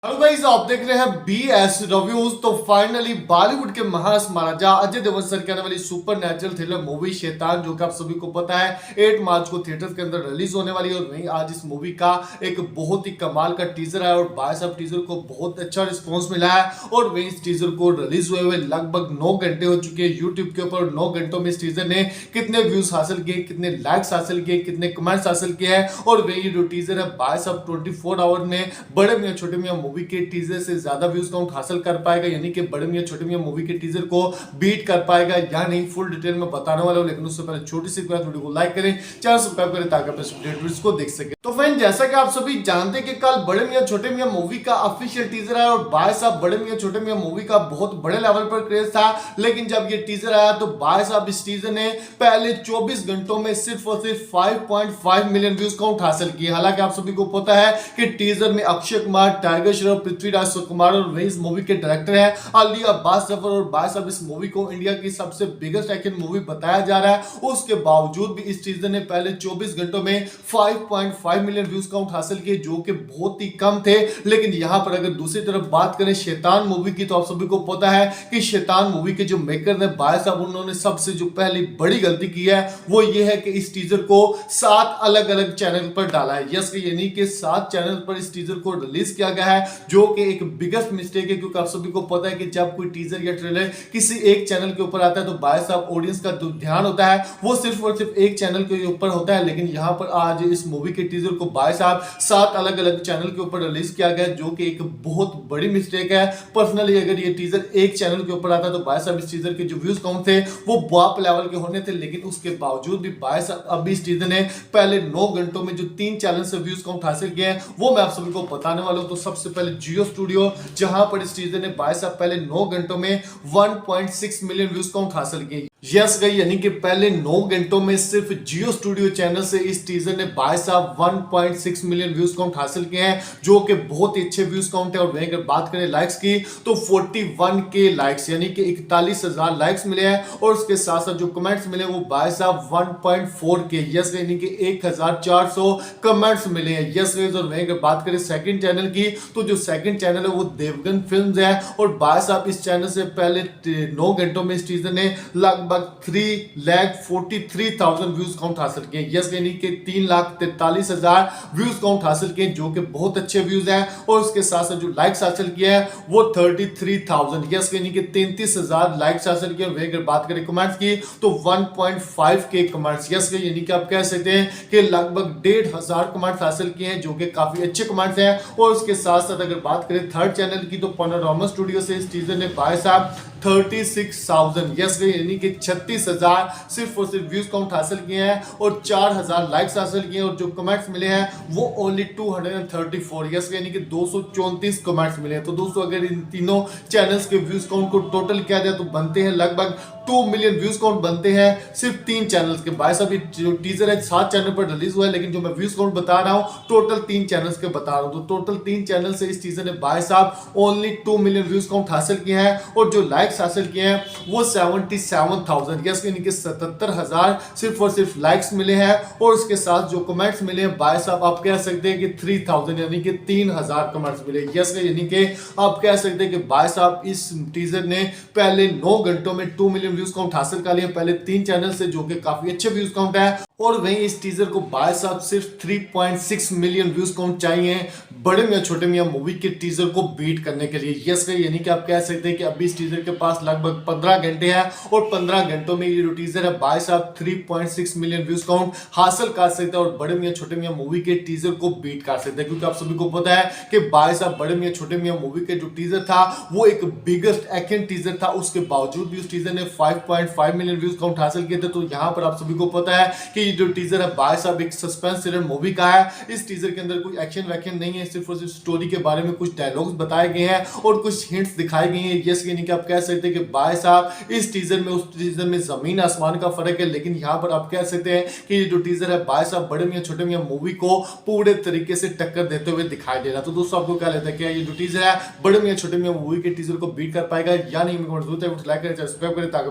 Hello guys, आप देख रहे हैं बीएस रिव्यूज। तो फाइनली बॉलीवुड के महान महाराजा अजय देवगन सर की आने वाली सुपर नेचुरल थ्रिलर मूवी शैतान, जो कि आप सभी को पता है 8 मार्च को थिएटर्स के अंदर रिलीज होने वाली है। और वहीं आज इस मूवी का एक बहुत ही कमाल का टीजर है और भाई साहब टीजर को बहुत अच्छा रिस्पॉन्स मिला है। और वहीं इस टीजर को रिलीज हुए लगभग 9 घंटे हो चुके हैं यूट्यूब के ऊपर। 9 घंटों में इस टीजर ने कितने व्यूज हासिल किए, कितने लाइक्स हासिल किए, कितने कमेंट्स हासिल किए हैं। और वही जो टीजर है भाई साहब 24 आवर में बड़े मियां छोटे मियां मूवी के टीजर से ज्यादा व्यूज काउंट हासिल कर पाएगा, यानी कि बड़े मियां छोटे मियां मूवी के टीजर को बीट कर पाएगा या नहीं, फुल डिटेल में बताने वाला हूं। लेकिन उससे पहले छोटी सी रिक्वेस्ट, वीडियो को लाइक करें, चैनल सब्सक्राइब करें ताकि आप अपडेट्स को देख सकें। तो फ्रेंड, जैसा कि आप सभी जानते हैं कि कल बड़े मियां छोटे मियां मूवी का ऑफिशियल टीजर है और भाई साहब बड़े मियां छोटे मियां मूवी का बहुत बड़े लेवल पर क्रेज था। लेकिन जब ये टीजर आया तो भाई साहब इस टीजर ने पहले 24 घंटों में सिर्फ और सिर्फ 5.5 मिलियन व्यूज काउंट हासिल किए। हालांकि आप सभी को पता है कि टीजर में अक्षय कुमार, टाइगर श्रॉफ, पृथ्वीराज सुकुमार और वही इस मूवी के डायरेक्टर है अली अब्बास जफर। और भाई साहब इस मूवी को इंडिया की सबसे बिगेस्ट एक्शन मूवी बताया जा रहा है। उसके बावजूद भी इस टीजर ने पहले 24 घंटों में 5.5 मिलियन व्यूज काउंट हासिल किए, जो कि बहुत ही कम थे। लेकिन यहां पर अगर दूसरी तरफ बात करें शैतान मूवी की, तो आप सभी को पता है कि शैतान मूवी के जो मेकर ने भाई साहब उन्होंने सबसे जो पहली बड़ी गलती की है वो ये है कि इस टीजर को 7 अलग अलग चैनल पर डाला है। यस, यानी कि 7 चैनल पर इस टीजर को रिलीज किया गया है, जो कि एक बिगेस्ट मिस्टेक है। क्योंकि आप सभी को पता है कि जब कोई टीजर या ट्रेलर किसी एक चैनल के ऊपर आता है तो भाई साहब ऑडियंस का जो ध्यान होता है वो सिर्फ और सिर्फ एक चैनल के ऊपर होता है। लेकिन यहां पर आज इस मूवी के टीजर को भाई साहब 7 अलग अलग चैनल के ऊपर रिलीज किया गया, जो कि एक बहुत बड़ी मिस्टेक है। पर्सनली अगर ये टीजर एक चैनल के ऊपर आता तो भाई साहब इस टीजर के जो व्यूज काउंट थे वो बाप लेवल के होने थे। लेकिन उसके बावजूद भी भाई साहब अभी इस टीजर ने पहले 9 घंटों में जो 3 चैनल से व्यूज काउंट हासिल किए हैं वो मैं आप सभी को बताने वाला हूं। तो सबसे पहले जियो स्टूडियो, जहां पर इस टीजर ने भाई साहब पहले 9 घंटों में 1.6 मिलियन व्यूज काउंट हासिल किए। यस गई, यानी कि पहले 9 घंटों में सिर्फ जियो स्टूडियो चैनल से इस टीजर ने भाई साहब 1.6 मिलियन व्यूज काउंट हासिल किए हैं, जो कि बहुत ही अच्छे व्यूज काउंट है। और वहीं अगर बात करें लाइक्स की तो 41 के लाइक्स, यानी कि 41,000 लाइक्स मिले हैं। और उसके साथ साथ जो कमेंट्स मिले वो भाई साहब 1.4 के, यस यानी कि 1400 कमेंट्स मिले हैं। यस गई, और वहीं अगर बात करें सेकंड चैनल की तो जो सेकंड चैनल है वो देवगन फिल्म्स है। और भाई साहब इस चैनल से पहले 9 घंटों में इस टीजर ने लगभग 3,43,000 व्यूज काउंट हासिल किए। यस यानी कि 3,43,000 व्यूज काउंट हासिल किए, जो कि बहुत अच्छे व्यूज हैं। और उसके साथ साथ जो लाइक्स हासिल किए हैं वो 33,000, यस यानी कि 33,000 लाइक्स हासिल किए। और अगर बात करें कमेंट्स की तो 1.5 के कमेंट्स, यस यानी कि आप कह सकते हैं कि लगभग 1,500 कमेंट्स हासिल किए हैं, जो कि काफी अच्छे कमेंट्स हैं। और उसके साथ साथ अगर बात करें थर्ड चैनल की तो पैनोरामा स्टूडियो से इस टीजर ने भाई साहब 36,000, यस यानी कि 36,000 सिर्फ और सिर्फ व्यूज काउंट हासिल किए हैं और 4,000 लाइक्स हासिल किए हैं। और जो कमेंट्स मिले हैं वो ओनली 234, यस यानी कि 234 कमेंट्स मिले हैं। तो दोस्तों अगर इन तीनों चैनल्स के व्यूज काउंट को टोटल किया जाए तो बनते हैं लगभग 2 मिलियन व्यूज काउंट बनते हैं सिर्फ 3 चैनल्स के। भाई साहब जो टीजर है 7 चैनल पर रिलीज हुआ है, लेकिन जो मैं व्यूज काउंट बता रहा हूं टोटल 3 चैनल्स के बता रहा हूं। तो टोटल 3 चैनल से इस टीजर ने भाई साहब ओनली 2 मिलियन व्यूज काउंट हासिल किए हैं। और जो लाइक्स हासिल किए हैं वो 77,000, यस यानी कि 77,000 सिर्फ और सिर्फ लाइक्स मिले हैं। और उसके साथ जो कमेंट्स मिले हैं भाई साहब आप कह सकते हैं कि 3,000, यानी कि 3,000 कमेंट्स मिले। यस यानी कि आप कह सकते हैं कि भाई साहब इस टीजर ने पहले 9 घंटों में 2 मिलियन व्यूज काउंट हासिल कर लिए पहले 3 चैनल से, जो कि काफी अच्छे व्यूज काउंट है। और वहीं इस टीजर को भाई साहब सिर्फ 3.6 मिलियन व्यूज काउंट चाहिए बड़े मियां छोटे मियां मूवी के टीजर को बीट करने के लिए। यस यानी कि आप कह सकते हैं कि अभी इस टीजर के पास लगभग 15 घंटे हैं और 15 घंटों में ये जो टीजर है भाई साहब 3.6 मिलियन व्यूज काउंट हासिल कर सकते हैं और बड़े मियां छोटे मियां मूवी के टीजर को बीट कर सकते हैं। क्योंकि आप सभी को पता है कि भाई साहब बड़े मियां छोटे मियां मूवी के जो टीजर था वो एक बिगेस्ट एक्शन टीजर था। उसके बावजूद भी उस टीजर ने 5.5 मिलियन व्यूज काउंट हासिल किए थे। तो यहां पर आप सभी को पता है कि जो टीजर है भाई साहब एक सस्पेंस थ्रिलर मूवी का है। इस टीजर के अंदर कोई एक्शन वैक्शन नहीं है, सिर्फ और सिर्फ स्टोरी के बारे में कुछ डायलॉग्स बताए गए हैं और कुछ हिंट्स दिखाई गई हैं। यस यानी कि आप कह सकते हैं कि भाई साहब इस टीजर में उस टीजर में जमीन आसमान का फर्क है। लेकिन यहां पर आप कह सकते हैं कि ये जो टीजर है भाई साहब बड़े मियां छोटे मियां मूवी को पूरे तरीके से टक्कर देते हुए दिखाई दे रहा है। तो दोस्तों आपको क्या लगता है, क्या ये जो टीजर है बड़े मियां छोटे मियां मूवी के टीजर को बीट कर पाएगा या नहीं? लाइक करें, सब्सक्राइब करें ताकि